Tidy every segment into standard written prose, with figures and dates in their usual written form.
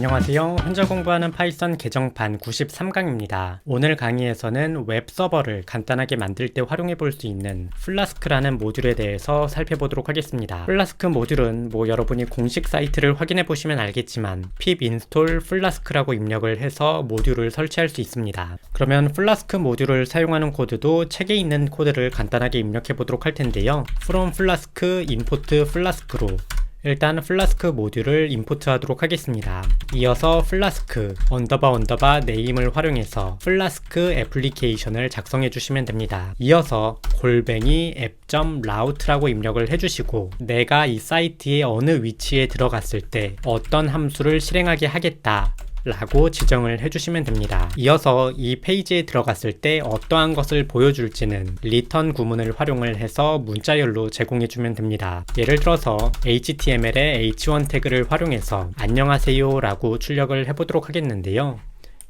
안녕하세요. 혼자 공부하는 파이썬 개정판 93강입니다. 오늘 강의에서는 웹 서버를 간단하게 만들 때 활용해 볼 수 있는 플라스크라는 모듈에 대해서 살펴보도록 하겠습니다. 플라스크 모듈은 여러분이 공식 사이트를 확인해 보시면 알겠지만 pip install flask라고 입력을 해서 모듈을 설치할 수 있습니다. 그러면 플라스크 모듈을 사용하는 코드도 책에 있는 코드를 간단하게 입력해 보도록 할 텐데요. from flask import flask로 일단 플라스크 모듈을 임포트 하도록 하겠습니다. 이어서 플라스크 언더바 네임을 활용해서 플라스크 애플리케이션을 작성해 주시면 됩니다. 이어서 골뱅이 app.route라고 입력을 해주시고 내가 이 사이트의 어느 위치에 들어갔을 때 어떤 함수를 실행하게 하겠다 라고 지정을 해주시면 됩니다. 이어서 이 페이지에 들어갔을 때 어떠한 것을 보여줄지는 return 구문을 활용을 해서 문자열로 제공해주면 됩니다. 예를 들어서 HTML의 h1 태그를 활용해서 안녕하세요 라고 출력을 해보도록 하겠는데요.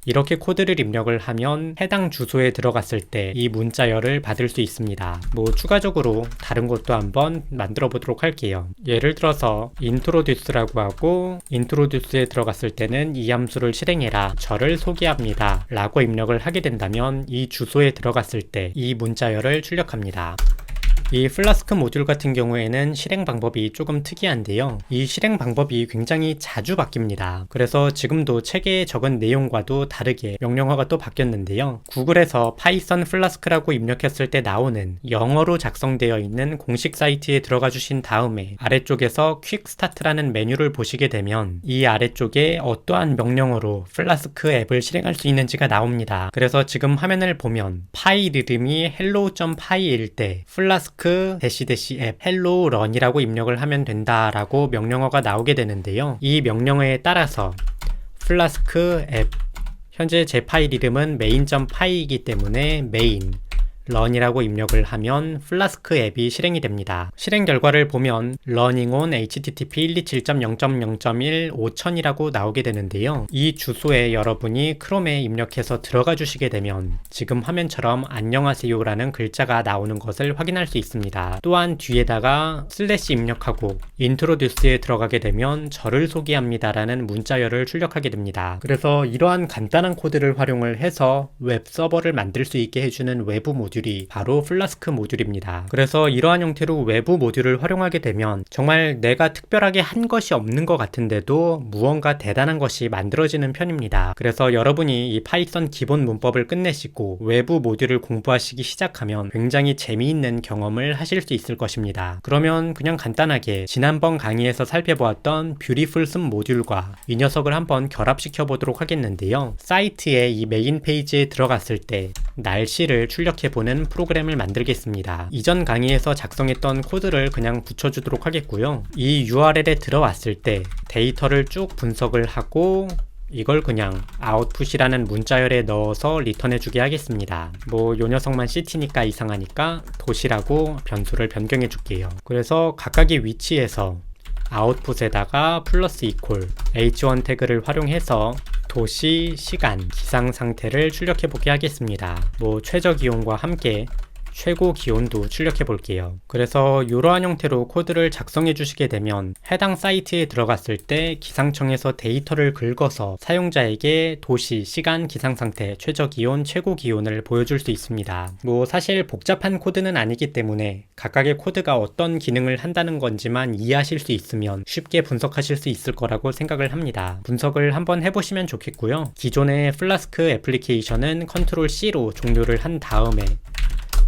이렇게 코드를 입력을 하면 해당 주소에 들어갔을 때 이 문자열을 받을 수 있습니다. 추가적으로 다른 것도 한번 만들어 보도록 할게요. 예를 들어서 introduce라고 하고 introduce에 들어갔을 때는 이 함수를 실행해라 저를 소개합니다 라고 입력을 하게 된다면 이 주소에 들어갔을 때 이 문자열을 출력합니다. 이 플라스크 모듈 같은 경우에는 실행 방법이 조금 특이한데요. 이 실행 방법이 굉장히 자주 바뀝니다. 그래서 지금도 책에 적은 내용과도 다르게 명령어가 또 바뀌었는데요. 구글에서 파이썬 플라스크라고 입력했을 때 나오는 영어로 작성되어 있는 공식 사이트에 들어가 주신 다음에 아래쪽에서 퀵 스타트라는 메뉴를 보시게 되면 이 아래쪽에 어떠한 명령어로 플라스크 앱을 실행할 수 있는지가 나옵니다. 그래서 지금 화면을 보면 파일 이름이 hello.py일 때 플라스크 앱 hello run이라고 입력을 하면 된다라고 명령어가 나오게 되는데요. 이 명령어에 따라서 플라스크 앱 현재 제 파일 이름은 main.py이기 때문에 main run이라고 입력을 하면 플라스크 앱이 실행이 됩니다. 실행 결과를 보면 running on http 127.0.0.1 5000이라고 나오게 되는데요. 이 주소에 여러분이 크롬에 입력해서 들어가 주시게 되면 지금 화면처럼 안녕하세요 라는 글자가 나오는 것을 확인할 수 있습니다. 또한 뒤에다가 슬래시 입력하고 introduce에 들어가게 되면 저를 소개합니다 라는 문자열을 출력하게 됩니다. 그래서 이러한 간단한 코드를 활용을 해서 웹 서버를 만들 수 있게 해주는 외부 모듈이 바로 플라스크 모듈입니다. 그래서 이러한 형태로 외부 모듈을 활용하게 되면 정말 내가 특별하게 한 것이 없는 것 같은데도 무언가 대단한 것이 만들어지는 편입니다. 그래서 여러분이 이 파이썬 기본 문법을 끝내시고 외부 모듈을 공부하시기 시작하면 굉장히 재미있는 경험을 하실 수 있을 것입니다. 그러면 그냥 간단하게 지난번 강의에서 살펴보았던 뷰티풀 슴 모듈과 이 녀석을 한번 결합시켜 보도록 하겠는데요. 사이트의 이 메인 페이지에 들어갔을 때 날씨를 출력해보는 프로그램을 만들겠습니다. 이전 강의에서 작성했던 코드를 그냥 붙여주도록 하겠고요. 이 URL에 들어왔을 때 데이터를 쭉 분석을 하고 이걸 그냥 output이라는 문자열에 넣어서 리턴해주게 하겠습니다. 요 녀석만 city니까 이상하니까 도시라고 변수를 변경해 줄게요. 그래서 각각의 위치에서 아웃풋에다가 플러스 이퀄 h1 태그를 활용해서 도시, 시간, 기상 상태를 출력해 보게 하겠습니다. 최저 기온과 함께 최고 기온도 출력해 볼게요. 그래서 이러한 형태로 코드를 작성해 주시게 되면 해당 사이트에 들어갔을 때 기상청에서 데이터를 긁어서 사용자에게 도시, 시간, 기상 상태, 최저 기온, 최고 기온을 보여줄 수 있습니다. 사실 복잡한 코드는 아니기 때문에 각각의 코드가 어떤 기능을 한다는 건지만 이해하실 수 있으면 쉽게 분석하실 수 있을 거라고 생각을 합니다. 분석을 한번 해보시면 좋겠고요. 기존의 플라스크 애플리케이션은 컨트롤 C로 종료를 한 다음에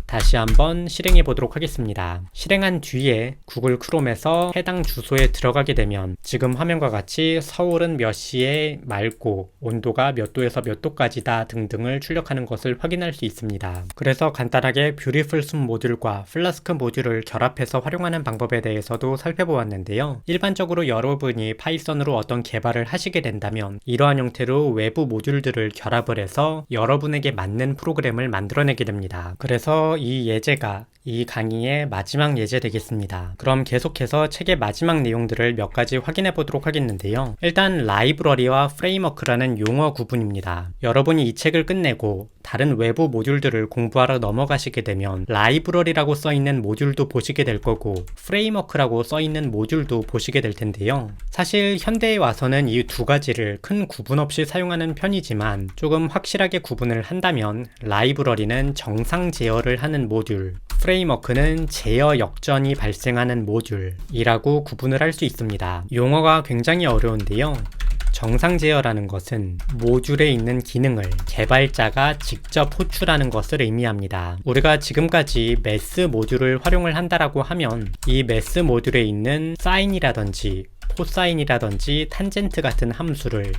다시 한번 실행해 보도록 하겠습니다. 실행한 뒤에 구글 크롬에서 해당 주소에 들어가게 되면 지금 화면과 같이 서울은 몇 시에 맑고 온도가 몇 도에서 몇 도까지다 등등을 출력하는 것을 확인할 수 있습니다. 그래서 간단하게 뷰티풀 슴 모듈과 플라스크 모듈을 결합해서 활용하는 방법에 대해서도 살펴보았는데요. 일반적으로 여러분이 파이썬으로 어떤 개발을 하시게 된다면 이러한 형태로 외부 모듈들을 결합을 해서 여러분에게 맞는 프로그램을 만들어내게 됩니다. 그래서 이 예제가 이 강의의 마지막 예제 되겠습니다. 그럼 계속해서 책의 마지막 내용들을 몇 가지 확인해 보도록 하겠는데요. 일단 라이브러리와 프레임워크라는 용어 구분입니다. 여러분이 이 책을 끝내고 다른 외부 모듈들을 공부하러 넘어가시게 되면 라이브러리라고 써있는 모듈도 보시게 될 거고 프레임워크라고 써있는 모듈도 보시게 될 텐데요. 사실 현대에 와서는 이 두 가지를 큰 구분 없이 사용하는 편이지만 조금 확실하게 구분을 한다면 라이브러리는 정상 제어를 하는 모듈, 프레임워크는 제어 역전이 발생하는 모듈이라고 구분을 할 수 있습니다. 용어가 굉장히 어려운데요. 정상 제어라는 것은 모듈에 있는 기능을 개발자가 직접 호출하는 것을 의미합니다. 우리가 지금까지 매스 모듈을 활용을 한다라고 하면 이 매스 모듈에 있는 사인이라든지 코사인이라든지 탄젠트 같은 함수를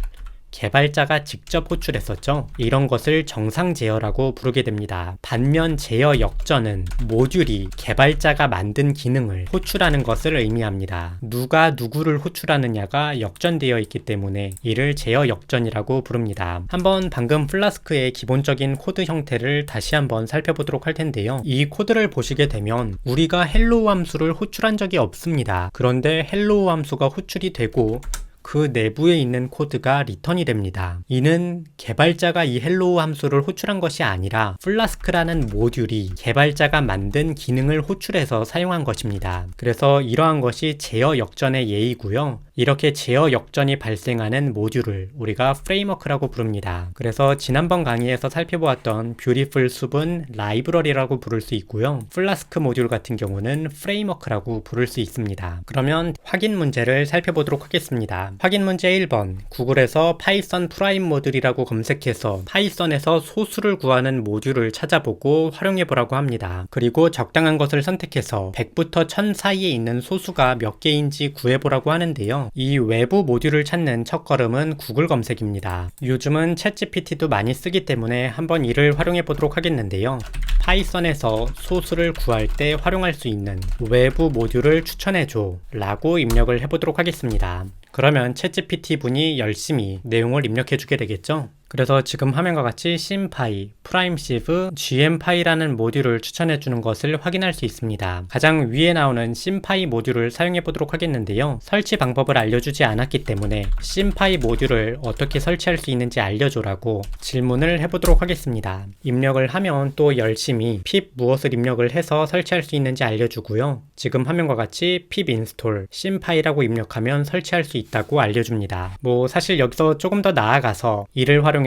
개발자가 직접 호출했었죠. 이런 것을 정상 제어라고 부르게 됩니다. 반면 제어 역전은 모듈이 개발자가 만든 기능을 호출하는 것을 의미합니다. 누가 누구를 호출하느냐가 역전되어 있기 때문에 이를 제어 역전이라고 부릅니다. 한번 방금 플라스크의 기본적인 코드 형태를 다시 한번 살펴보도록 할 텐데요. 이 코드를 보시게 되면 우리가 헬로우 함수를 호출한 적이 없습니다. 그런데 헬로우 함수가 호출이 되고 그 내부에 있는 코드가 리턴이 됩니다. 이는 개발자가 이 헬로우 함수를 호출한 것이 아니라 플라스크라는 모듈이 개발자가 만든 기능을 호출해서 사용한 것입니다. 그래서 이러한 것이 제어 역전의 예이고요. 이렇게 제어 역전이 발생하는 모듈을 우리가 프레임워크라고 부릅니다. 그래서 지난번 강의에서 살펴보았던 뷰티풀 숲은 라이브러리라고 부를 수 있고요. 플라스크 모듈 같은 경우는 프레임워크라고 부를 수 있습니다. 그러면 확인 문제를 살펴보도록 하겠습니다. 확인 문제 1번, 구글에서 파이썬 프라임 모듈이라고 검색해서 파이썬에서 소수를 구하는 모듈을 찾아보고 활용해보라고 합니다. 그리고 적당한 것을 선택해서 100부터 1000 사이에 있는 소수가 몇 개인지 구해보라고 하는데요. 이 외부 모듈을 찾는 첫걸음은 구글 검색입니다. 요즘은 챗GPT도 많이 쓰기 때문에 한번 이를 활용해보도록 하겠는데요. 파이썬에서 소수를 구할 때 활용할 수 있는 외부 모듈을 추천해줘 라고 입력을 해보도록 하겠습니다. 그러면 챗GPT 분이 열심히 내용을 입력해주게 되겠죠? 그래서 지금 화면과 같이 sympy, primesieve, gmpy라는 모듈을 추천해주는 것을 확인할 수 있습니다. 가장 위에 나오는 sympy 모듈을 사용해보도록 하겠는데요. 설치 방법을 알려주지 않았기 때문에 sympy 모듈을 어떻게 설치할 수 있는지 알려줘라고 질문을 해보도록 하겠습니다. 입력을 하면 또 열심히 pip 무엇을 입력을 해서 설치할 수 있는지 알려주고요. 지금 화면과 같이 pip install, sympy라고 입력하면 설치할 수 있다고 알려줍니다. 사실 여기서 조금 더 나아가서 이를 활용해서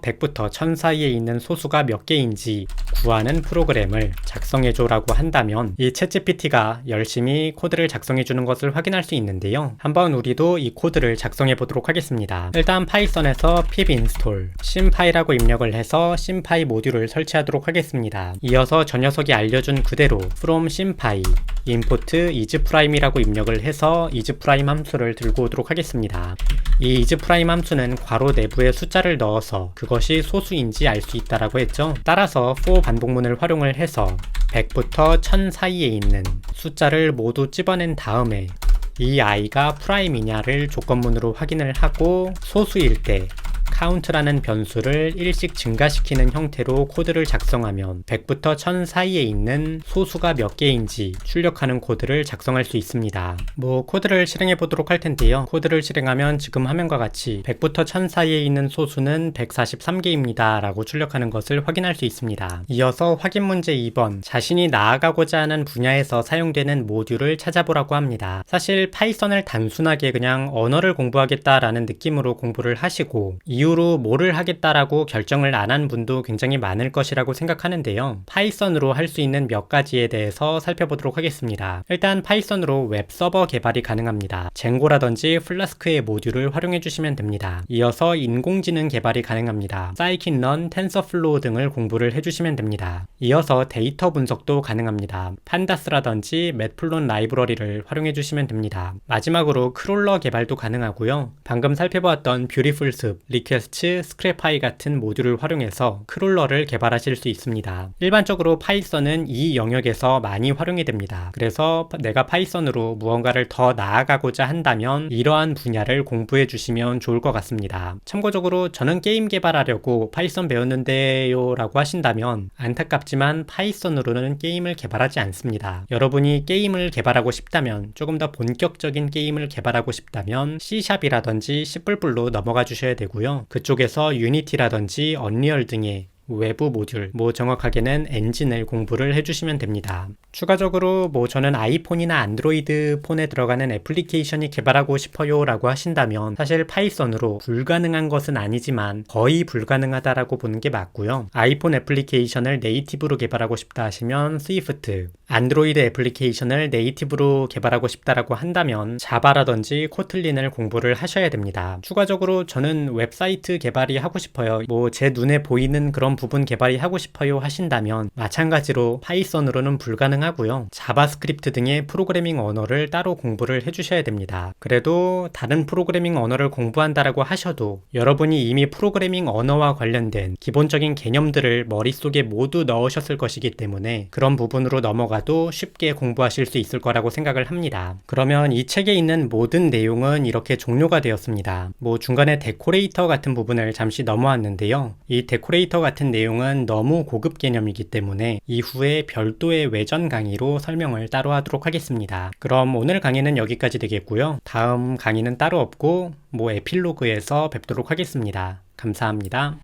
100부터 1000 사이에 있는 소수가 몇 개인지 구하는 프로그램을 작성해줘 라고 한다면 이 챗GPT가 열심히 코드를 작성해주는 것을 확인할 수 있는데요. 한번 우리도 이 코드를 작성해 보도록 하겠습니다. 일단 파이썬에서 pip install, sympy라고 입력을 해서 sympy 모듈을 설치하도록 하겠습니다. 이어서 저 녀석이 알려준 그대로 from sympy import isPrime이라고 입력을 해서 isPrime 함수를 들고 오도록 하겠습니다. 이 isPrime 함수는 괄호 내부에 숫자를 넣어서 그것이 소수인지 알 수 있다라고 했죠. 따라서 for 반복문을 활용을 해서 100부터 1000 사이에 있는 숫자를 모두 찝어낸 다음에 이 i가 프라임이냐를 조건문으로 확인을 하고 소수일 때 count라는 변수를 1씩 증가시키는 형태로 코드를 작성하면 100부터 1000 사이에 있는 소수가 몇 개인지 출력하는 코드를 작성할 수 있습니다. 코드를 실행해 보도록 할 텐데요. 코드를 실행하면 지금 화면과 같이 100부터 1000 사이에 있는 소수는 143개입니다 라고 출력하는 것을 확인할 수 있습니다. 이어서 확인 문제 2번, 자신이 나아가고자 하는 분야에서 사용되는 모듈을 찾아보라고 합니다. 사실 파이썬을 단순하게 그냥 언어를 공부하겠다라는 느낌으로 공부를 하시고 이후로 뭐를 하겠다라고 결정을 안 한 분도 굉장히 많을 것이라고 생각하는데요. 파이썬으로 할 수 있는 몇 가지에 대해서 살펴보도록 하겠습니다. 일단 파이썬으로 웹서버 개발이 가능합니다. 쟁고라든지 플라스크의 모듈을 활용해 주시면 됩니다. 이어서 인공지능 개발이 가능합니다. scikit-learn, tensorflow 등을 공부를 해주시면 됩니다. 이어서 데이터 분석도 가능합니다. 판다스라든지 맷플롯 라이브러리를 활용해 주시면 됩니다. 마지막으로 크롤러 개발도 가능하고요. 방금 살펴보았던 뷰티풀 숲, 리퀘스트 디저스트, 스크래파이 같은 모듈을 활용해서 크롤러를 개발하실 수 있습니다. 일반적으로 파이썬은 이 영역에서 많이 활용이 됩니다. 그래서 내가 파이썬으로 무언가를 더 나아가고자 한다면 이러한 분야를 공부해 주시면 좋을 것 같습니다. 참고적으로 저는 게임 개발하려고 파이썬 배웠는데요 라고 하신다면 안타깝지만 파이썬으로는 게임을 개발하지 않습니다. 여러분이 게임을 개발하고 싶다면, 조금 더 본격적인 게임을 개발하고 싶다면 C샵이라든지 C++로 넘어가 주셔야 되고요. 그쪽에서 유니티라든지 언리얼 등의 외부 모듈, 정확하게는 엔진을 공부를 해주시면 됩니다. 추가적으로 저는 아이폰이나 안드로이드 폰에 들어가는 애플리케이션이 개발하고 싶어요 라고 하신다면 사실 파이썬으로 불가능한 것은 아니지만 거의 불가능하다라고 보는 게 맞고요. 아이폰 애플리케이션을 네이티브로 개발하고 싶다 하시면 스위프트, 안드로이드 애플리케이션을 네이티브로 개발하고 싶다라고 한다면 자바라든지 코틀린을 공부를 하셔야 됩니다. 추가적으로 저는 웹사이트 개발이 하고 싶어요. 제 눈에 보이는 그런 부분 개발이 하고 싶어요 하신다면 마찬가지로 파이썬으로는 불가능하고요. 자바스크립트 등의 프로그래밍 언어를 따로 공부를 해주셔야 됩니다. 그래도 다른 프로그래밍 언어를 공부한다라고 하셔도 여러분이 이미 프로그래밍 언어와 관련된 기본적인 개념들을 머릿속에 모두 넣으셨을 것이기 때문에 그런 부분으로 넘어가도 쉽게 공부하실 수 있을 거라고 생각을 합니다. 그러면 이 책에 있는 모든 내용은 이렇게 종료가 되었습니다. 중간에 데코레이터 같은 부분을 잠시 넘어왔는데요. 이 데코레이터 같은 내용은 너무 고급 개념이기 때문에 이후에 별도의 외전 강의로 설명을 따로 하도록 하겠습니다. 그럼 오늘 강의는 여기까지 되겠고요. 다음 강의는 따로 없고 에필로그에서 뵙도록 하겠습니다. 감사합니다.